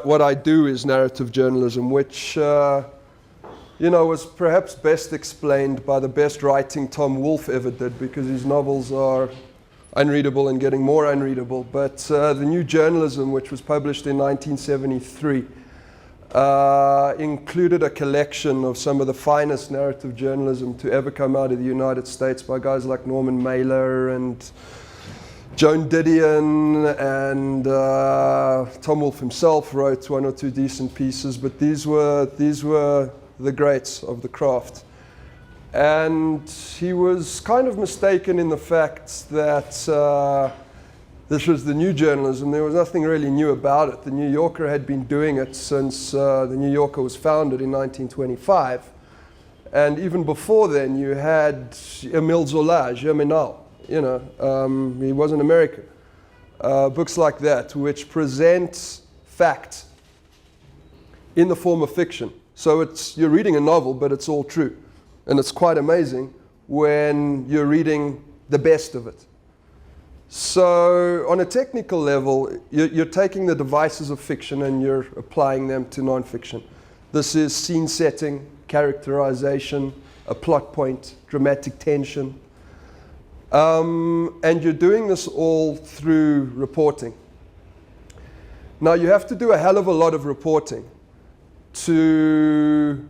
what I do is narrative journalism, which was perhaps best explained by the best writing Tom Wolfe ever did, because his novels are unreadable and getting more unreadable. But the New Journalism, which was published in 1973, included a collection of some of the finest narrative journalism to ever come out of the United States by guys like Norman Mailer and Joan Didion, and Tom Wolfe himself wrote one or two decent pieces, but these were the greats of the craft. And he was kind of mistaken in the fact that this was the new journalism. There was nothing really new about it. The New Yorker had been doing it since the New Yorker was founded in 1925. And even before then, you had Émile Zola, Germinal. He was an American. Books like that, which present fact in the form of fiction. So you're reading a novel, but it's all true. And it's quite amazing when you're reading the best of it. So on a technical level, you're taking the devices of fiction and you're applying them to nonfiction. This is scene setting, characterization, a plot point, dramatic tension. And you're doing this all through reporting. Now, you have to do a hell of a lot of reporting to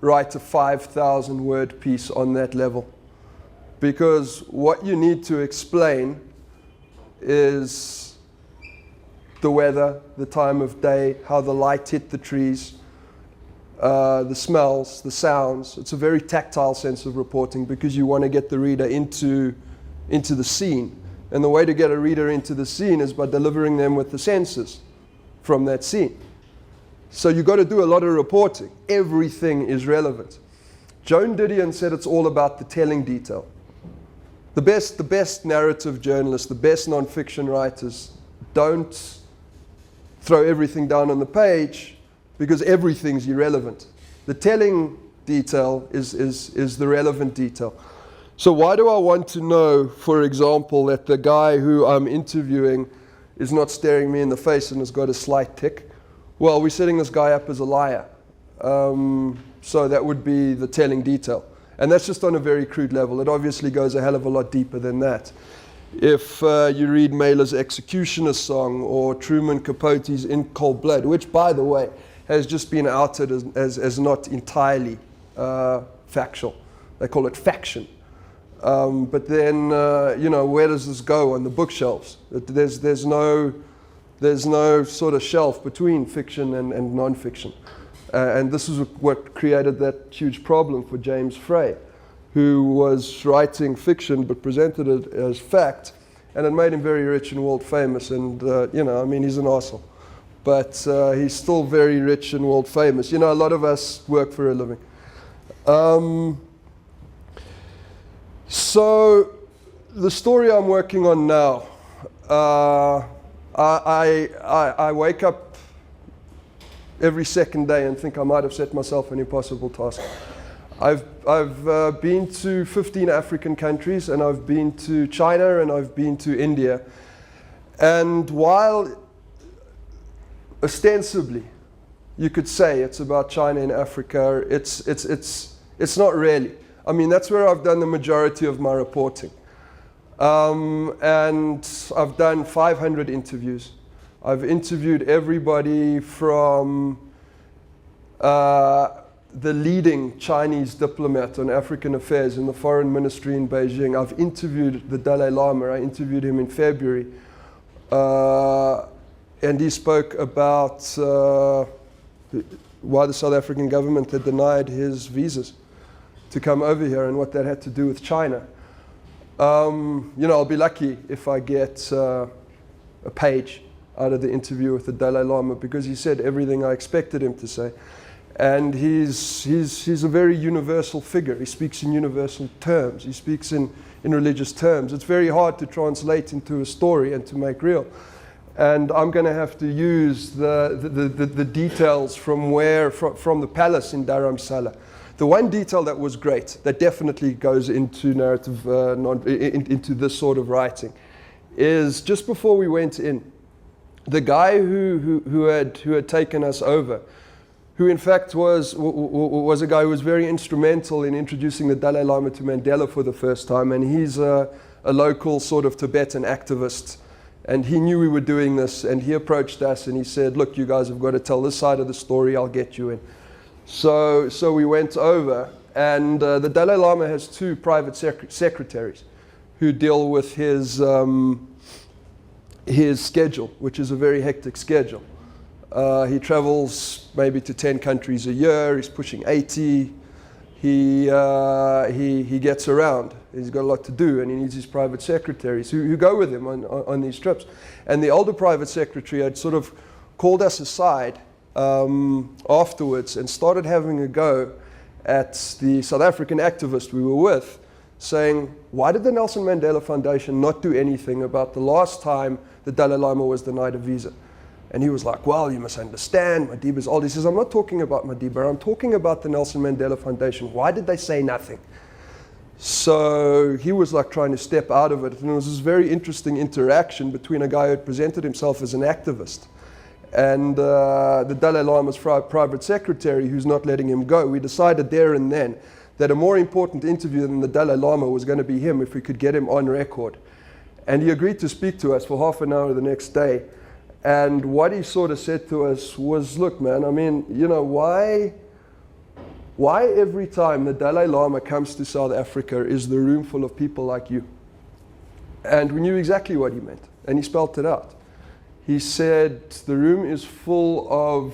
write a 5,000 word piece on that level. Because what you need to explain is the weather, the time of day, how the light hit the trees, the smells, the sounds. It's a very tactile sense of reporting because you want to get the reader into the scene. And the way to get a reader into the scene is by delivering them with the senses from that scene. So you've got to do a lot of reporting. Everything is relevant. Joan Didion said it's all about the telling detail. The best narrative journalists, the best nonfiction writers don't throw everything down on the page because everything's irrelevant. The telling detail is the relevant detail. So why do I want to know, for example, that the guy who I'm interviewing is not staring me in the face and has got a slight tic? Well, we're setting this guy up as a liar. So that would be the telling detail. And that's just on a very crude level. It obviously goes a hell of a lot deeper than that. If you read Mailer's Executioner Song or Truman Capote's In Cold Blood, which, by the way, has just been outed as not entirely factual. They call it faction. But then, where does this go on the bookshelves? There's no sort of shelf between fiction and non-fiction. And this is what created that huge problem for James Frey, who was writing fiction but presented it as fact, and it made him very rich and world famous. And, he's an arsehole. But he's still very rich and world famous. A lot of us work for a living. So the story I'm working on now, I wake up every second day and think I might have set myself an impossible task. I've been to 15 African countries, and I've been to China, and I've been to India. And while ostensibly you could say it's about China and Africa, it's not really. I mean, that's where I've done the majority of my reporting. And I've done 500 interviews. I've interviewed everybody from the leading Chinese diplomat on African affairs in the foreign ministry in Beijing. I've interviewed the Dalai Lama. I interviewed him in February. And he spoke about why the South African government had denied his visas to come over here and what that had to do with China. I'll be lucky if I get a page out of the interview with the Dalai Lama, because he said everything I expected him to say. And he's a very universal figure. He speaks in universal terms. He speaks in religious terms. It's very hard to translate into a story and to make real. And I'm going to have to use the details from the palace in Dharamsala. The one detail that was great, that definitely goes into narrative, into this sort of writing, is just before we went in, the guy who had taken us over, who in fact was a guy who was very instrumental in introducing the Dalai Lama to Mandela for the first time, and he's a local sort of Tibetan activist, and he knew we were doing this, and he approached us and he said, look, you guys have got to tell this side of the story, I'll get you in. So we went over, and the Dalai Lama has 2 private secretaries who deal with his schedule, which is a very hectic schedule. He travels maybe to 10 countries a year, he's pushing 80, he gets around, he's got a lot to do, and he needs his private secretaries who go with him on these trips. And the older private secretary had sort of called us aside afterwards and started having a go at the South African activist we were with, saying, why did the Nelson Mandela Foundation not do anything about the last time the Dalai Lama was denied a visa? And he was like, well, you must understand, Madiba's old. He says, I'm not talking about Madiba, I'm talking about the Nelson Mandela Foundation. Why did they say nothing? So he was like trying to step out of it. And it was this very interesting interaction between a guy who had presented himself as an activist and the Dalai Lama's private secretary who's not letting him go. We decided there and then that a more important interview than the Dalai Lama was going to be him if we could get him on record. And he agreed to speak to us for half an hour the next day. And what he sort of said to us was, look, man, I mean, you know, why every time the Dalai Lama comes to South Africa is the room full of people like you? And we knew exactly what he meant, and he spelt it out. He said, the room is full of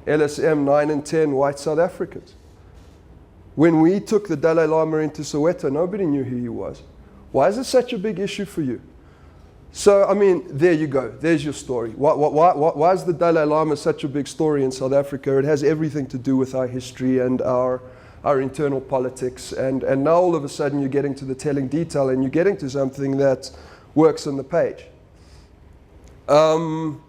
LSM 9 and 10 white South Africans. When we took the Dalai Lama into Soweto, nobody knew who he was. Why is it such a big issue for you? So, I mean, there you go. There's your story. Why is the Dalai Lama such a big story in South Africa? It has everything to do with our history and our internal politics. And now all of a sudden you're getting to the telling detail and you're getting to something that works on the page. So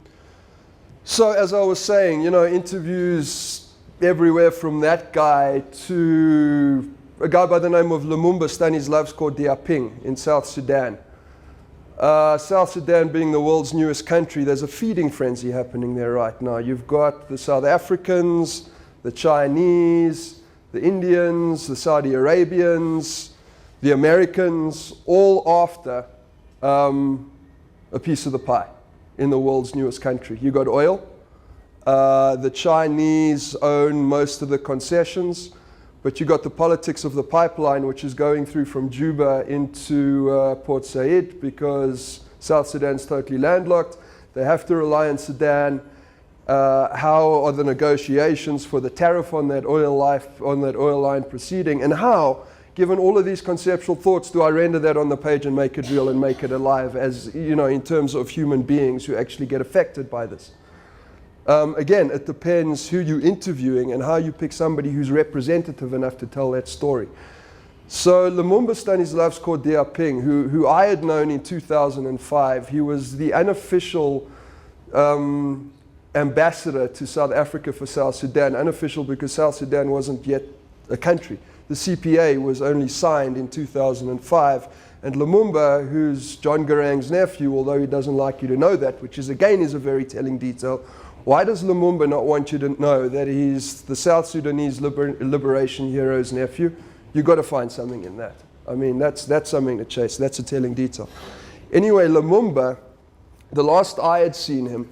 as I was saying, you know, interviews everywhere from that guy to a guy by the name of Lumumba Stanislavsko Diaping in South Sudan. South Sudan being the world's newest country, there's a feeding frenzy happening there right now. You've got the South Africans, the Chinese, the Indians, the Saudi Arabians, the Americans, all after a piece of the pie in the world's newest country. You got oil. The Chinese own most of the concessions, but you got the politics of the pipeline, which is going through from Juba into Port Said, because South Sudan's totally landlocked. They have to rely on Sudan. How are the negotiations for the tariff on that oil line proceeding? And how, given all of these conceptual thoughts, do I render that on the page and make it real and make it alive, as you know, in terms of human beings who actually get affected by this? Again, it depends who you're interviewing and how you pick somebody who's representative enough to tell that story. So Lumumba Stanislavsko Diaping, who I had known in 2005, he was the unofficial ambassador to South Africa for South Sudan. Unofficial because South Sudan wasn't yet a country. The CPA was only signed in 2005. And Lumumba, who's John Garang's nephew, although he doesn't like you to know that, which is again is a very telling detail, why does Lumumba not want you to know that he's the South Sudanese liberation hero's nephew? You've got to find something in that. I mean, that's something to chase. That's a telling detail. Anyway, Lumumba, the last I had seen him,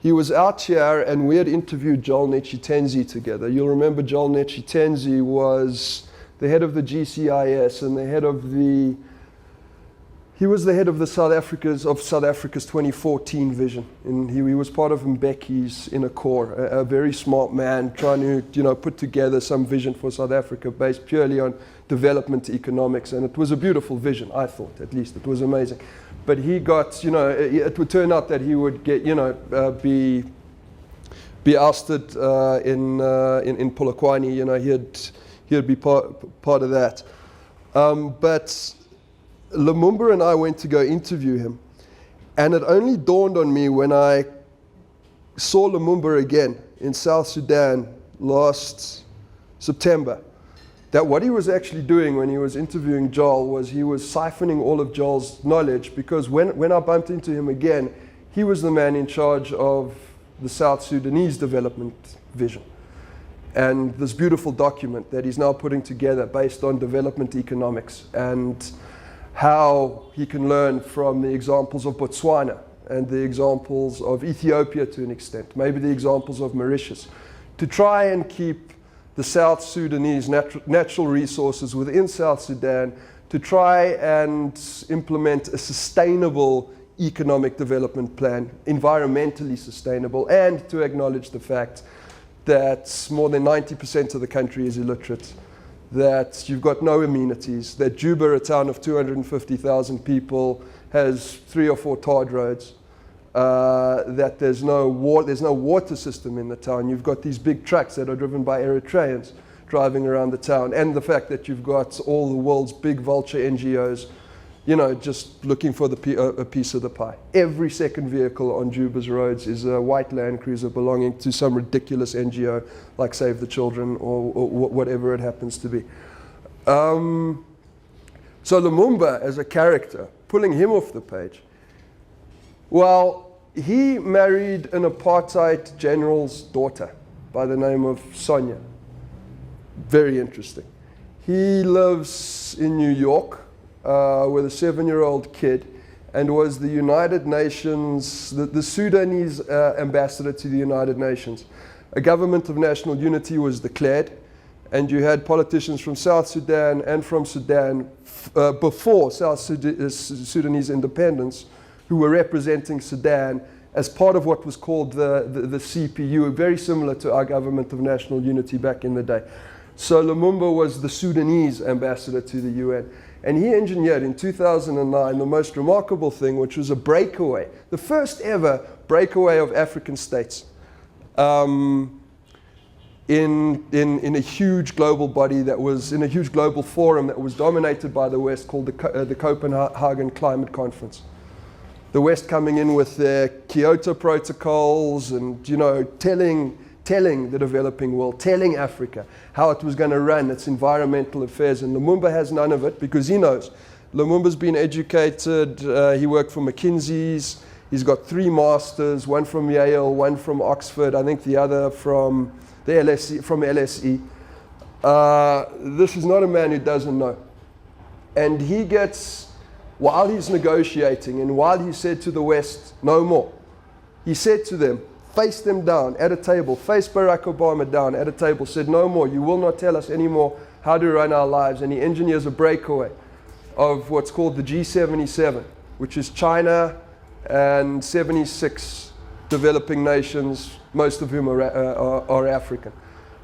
he was out here and we had interviewed Joel Netshitenzi together. You'll remember Joel Netshitenzi was the head of the GCIS and the head of the He was the head of the South Africa's 2014 vision, and he was part of Mbeki's inner core, a very smart man trying to put together some vision for South Africa based purely on development economics, and it was a beautiful vision, I thought, at least. It was amazing. But he got, it would turn out that he would get, be ousted in Polokwane. He'd be part of that. But Lumumba and I went to go interview him, and it only dawned on me when I saw Lumumba again in South Sudan last September that what he was actually doing when he was interviewing Joel was he was siphoning all of Joel's knowledge, because when I bumped into him again, he was the man in charge of the South Sudanese development vision. And this beautiful document that he's now putting together based on development economics and how he can learn from the examples of Botswana and the examples of Ethiopia to an extent, maybe the examples of Mauritius, to try and keep the South Sudanese natural resources within South Sudan, to try and implement a sustainable economic development plan, environmentally sustainable, and to acknowledge the fact that more than 90% of the country is illiterate, that you've got no amenities, that Juba, a town of 250,000 people, has 3 or 4 tarred roads, that there's no water system in the town. You've got these big trucks that are driven by Eritreans driving around the town, and the fact that you've got all the world's big vulture NGOs, you know, just looking for a piece of the pie. Every second vehicle on Juba's roads is a white Land Cruiser belonging to some ridiculous NGO like Save the Children or whatever it happens to be. So Lumumba as a character, pulling him off the page, well, he married an apartheid general's daughter by the name of Sonia. Very interesting. He lives in New York with a 7-year-old kid and was the United Nations, the Sudanese ambassador to the United Nations. A government of national unity was declared, and you had politicians from South Sudan and from Sudan before South Sudanese independence who were representing Sudan as part of what was called the CPU, very similar to our government of national unity back in the day. So Lumumba was the Sudanese ambassador to the UN. And he engineered in 2009 the most remarkable thing, which was a breakaway, the first ever breakaway of African states in a huge global body that was, in a huge global forum that was dominated by the West, called the Copenhagen Climate Conference. The West coming in with their Kyoto protocols and, you know, telling the developing world, telling Africa how it was going to run its environmental affairs. And Lumumba has none of it because he knows. Lumumba's been educated, he worked for McKinsey's, he's got 3 masters, one from Yale, one from Oxford, I think the other from the LSE. This is not a man who doesn't know. And he gets, while he's negotiating and while he said to the West, no more, he said to them, face them down at a table, face Barack Obama down at a table, said no more, you will not tell us anymore how to run our lives. And he engineers a breakaway of what's called the G77, which is China and 76 developing nations, most of whom are African.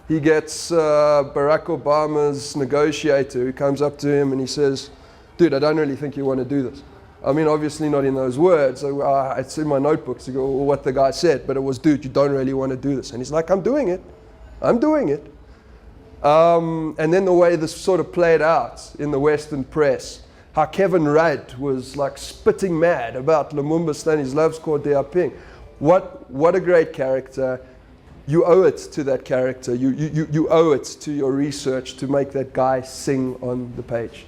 He gets Barack Obama's negotiator who comes up to him and he says, dude, I don't really think you want to do this. I mean, obviously not in those words. It's in my notebooks to go what the guy said, but it was, dude, you don't really want to do this. And he's like, I'm doing it. I'm doing it. And then the way this sort of played out in the Western press, how Kevin Rudd was like spitting mad about Lumumba Stanislav's Dea Ping. What a great character. You owe it to that character. You owe it to your research to make that guy sing on the page.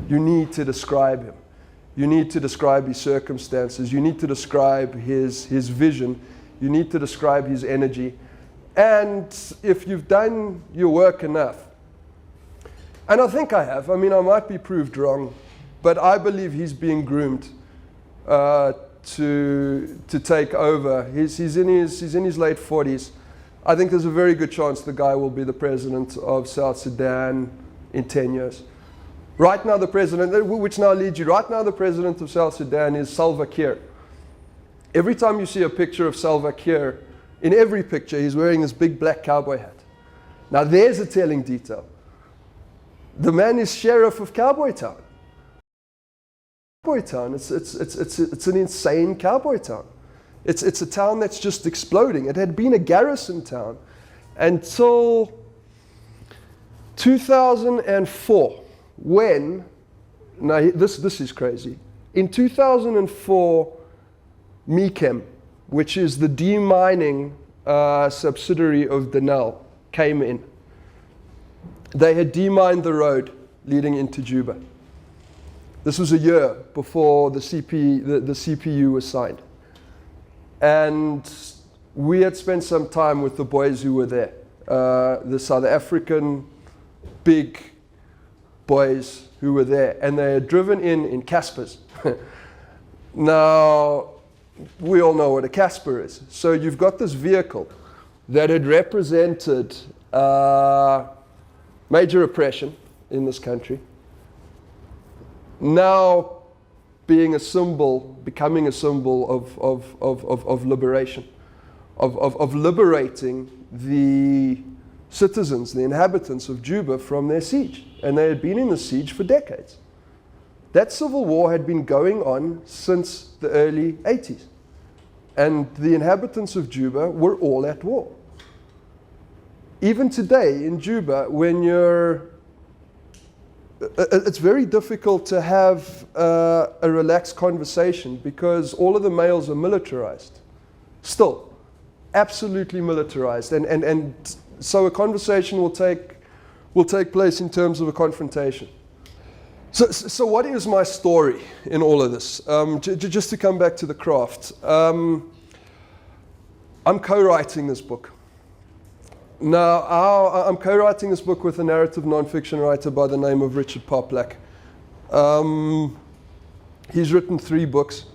You need to describe him. You need to describe his circumstances. You need to describe his vision. You need to describe his energy. And if you've done your work enough, and I think I have, I mean, I might be proved wrong, but I believe he's being groomed to take over. He's in his late 40s. I think there's a very good chance the guy will be the president of South Sudan in 10 years. Right now the president, which now leads you, right now the president of South Sudan is Salva Kiir. Every time you see a picture of Salva Kiir, in every picture he's wearing this big black cowboy hat. Now there's a telling detail. The man is sheriff of Cowboy Town. Cowboy Town, it's an insane cowboy town. It's a town that's just exploding. It had been a garrison town until 2004. When, now this is crazy, in 2004, Mechem, which is the demining subsidiary of Denel, came in. They had demined the road leading into Juba. This was a year before the CPU was signed. And we had spent some time with the boys who were there, the South African big boys who were there, and they had driven in Caspers. Now, we all know what a Casper is. So you've got this vehicle that had represented major oppression in this country, now becoming a symbol of liberation, of liberating the citizens, the inhabitants of Juba from their siege. And they had been in the siege for decades. That civil war had been going on since the early 80s. And the inhabitants of Juba were all at war. Even today in Juba, when it's very difficult to have a relaxed conversation because all of the males are militarized. Still, absolutely militarized. And so a conversation will take place in terms of a confrontation. So what is my story in all of this? Just to come back to the craft. I'm co-writing this book. Now, I'm co-writing this book with a narrative non-fiction writer by the name of Richard Poplak. He's written 3 books.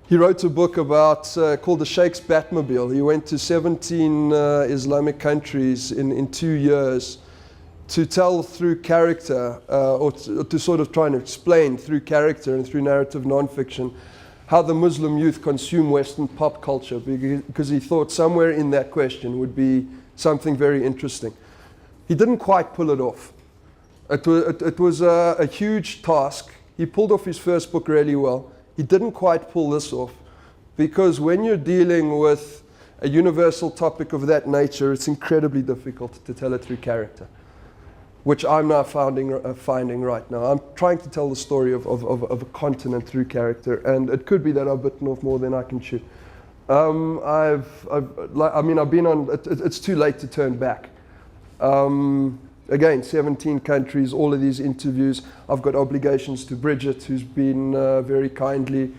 He wrote a book called The Sheikh's Batmobile. He went to 17 Islamic countries in 2 years to tell through character, or to sort of try and explain through character and through narrative non-fiction how the Muslim youth consume Western pop culture, because he thought somewhere in that question would be something very interesting. He didn't quite pull it off. It was a huge task. He pulled off his first book really well. He didn't quite pull this off, because when you're dealing with a universal topic of that nature, it's incredibly difficult to tell it through character, which I'm now finding right now. I'm trying to tell the story of a continent through character, and it could be that I've bitten off more than I can chew. I've been on, it's too late to turn back. Again, 17 countries, all of these interviews. I've got obligations to Bridget, who's been very kindly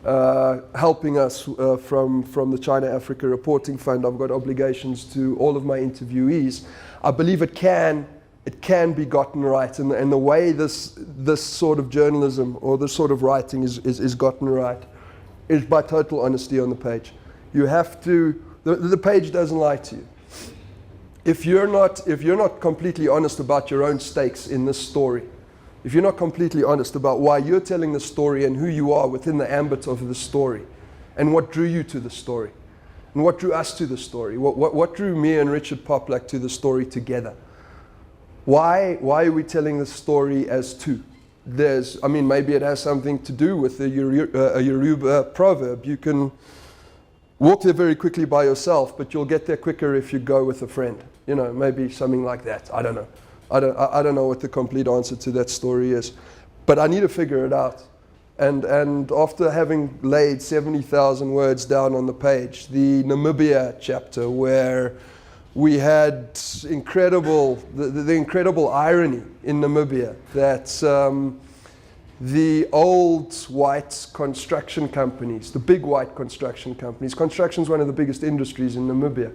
helping us from the China-Africa Reporting Fund. I've got obligations to all of my interviewees. I believe it can be gotten right, and the way this sort of journalism or this sort of writing is gotten right is by total honesty on the page. You have to, the page doesn't lie to you. If you're not completely honest about your own stakes in this story, if you're not completely honest about why you're telling the story and who you are within the ambit of the story, and what drew you to the story, and what drew us to the story, what drew me and Richard Poplak to the story together. Why are we telling the story as two? Maybe it has something to do with a Yoruba proverb. You can walk there very quickly by yourself, but you'll get there quicker if you go with a friend. Maybe something like that. I don't know. I don't know what the complete answer to that story is, but I need to figure it out. And after having laid 70,000 words down on the page, the Namibia chapter, where we had the incredible irony in Namibia that the old white construction companies, the big white construction companies, construction is one of the biggest industries in Namibia,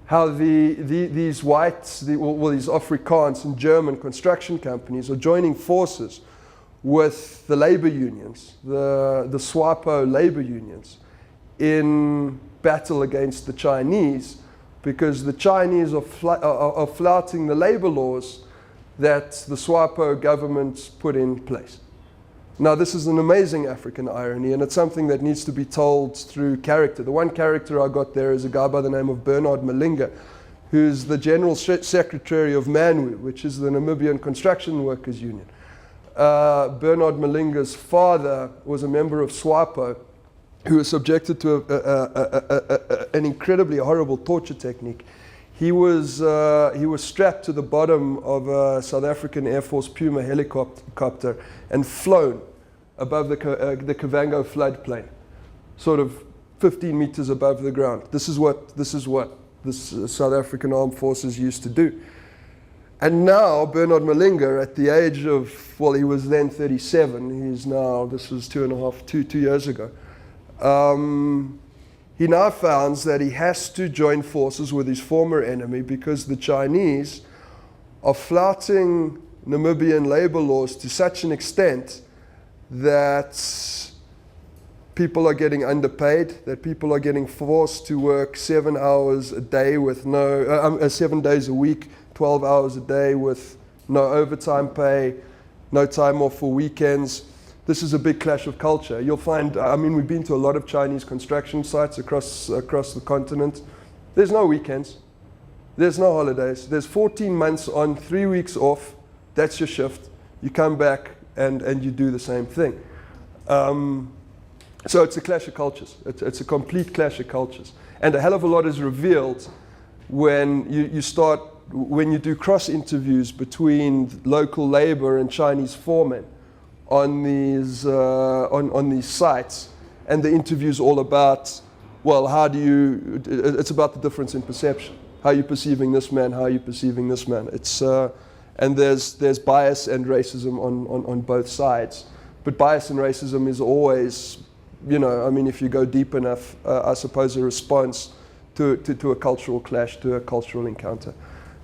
how these Afrikaans and German construction companies are joining forces with the labor unions, the SWAPO labor unions, in battle against the Chinese, because the Chinese are flouting the labor laws that the SWAPO government put in place. Now, this is an amazing African irony, and it's something that needs to be told through character. The one character I got there is a guy by the name of Bernard Malinga, who's the General Secretary of MANWU, which is the Namibian Construction Workers Union. Bernard Malinga's father was a member of SWAPO, who was subjected to an incredibly horrible torture technique. He was strapped to the bottom of a South African Air Force Puma helicopter and flown above the Kavango floodplain, sort of 15 meters above the ground. This is what the South African Armed Forces used to do. And now Bernard Malinga, at the age of, he was then 37. He's now, this was 2 years ago. he now finds that he has to join forces with his former enemy because the Chinese are flouting Namibian labor laws to such an extent that people are getting underpaid, that people are getting forced to work 7 hours a day with 7 days a week, 12 hours a day with no overtime pay, no time off for weekends. This is a big clash of culture. You'll find, we've been to a lot of Chinese construction sites across the continent. There's no weekends. There's no holidays. There's 14 months on, 3 weeks off. That's your shift. You come back and you do the same thing. So it's a clash of cultures. It's a complete clash of cultures. And a hell of a lot is revealed when when you do cross interviews between local labor and Chinese foremen on these sites, and the interview's all about, well, it's about the difference in perception. How are you perceiving this man? How are you perceiving this man? And there's bias and racism on both sides. But bias and racism is always, if you go deep enough, I suppose a response to a cultural clash, to a cultural encounter,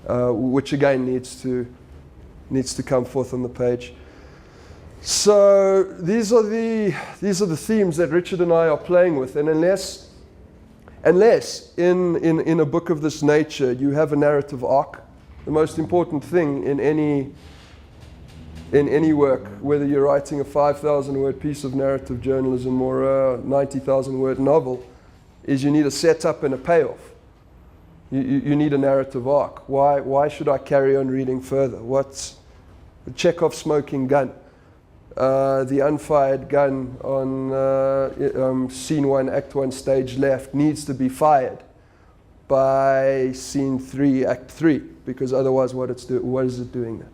which again needs to come forth on the page. So these are the themes that Richard and I are playing with, and unless in a book of this nature you have a narrative arc, the most important thing in any work, whether you're writing a 5,000 word piece of narrative journalism or a 90,000 word novel, is you need a setup and a payoff. You need a narrative arc. Why should I carry on reading further? What's the Chekhov smoking gun? The unfired gun on scene 1, act 1, stage left needs to be fired by scene 3, act 3, because otherwise what is it doing then?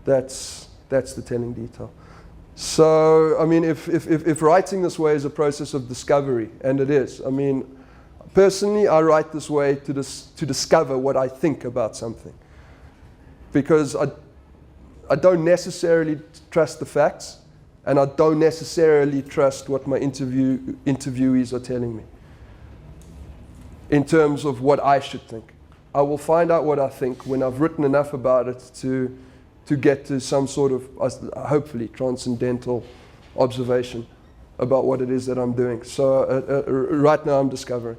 That's the telling detail. So, if writing this way is a process of discovery, and it is, personally I write this way to discover what I think about something. Because I don't necessarily trust the facts, and I don't necessarily trust what my interviewees are telling me in terms of what I should think. I will find out what I think when I've written enough about it to get to some sort of, hopefully, transcendental observation about what it is that I'm doing. So right now I'm discovering.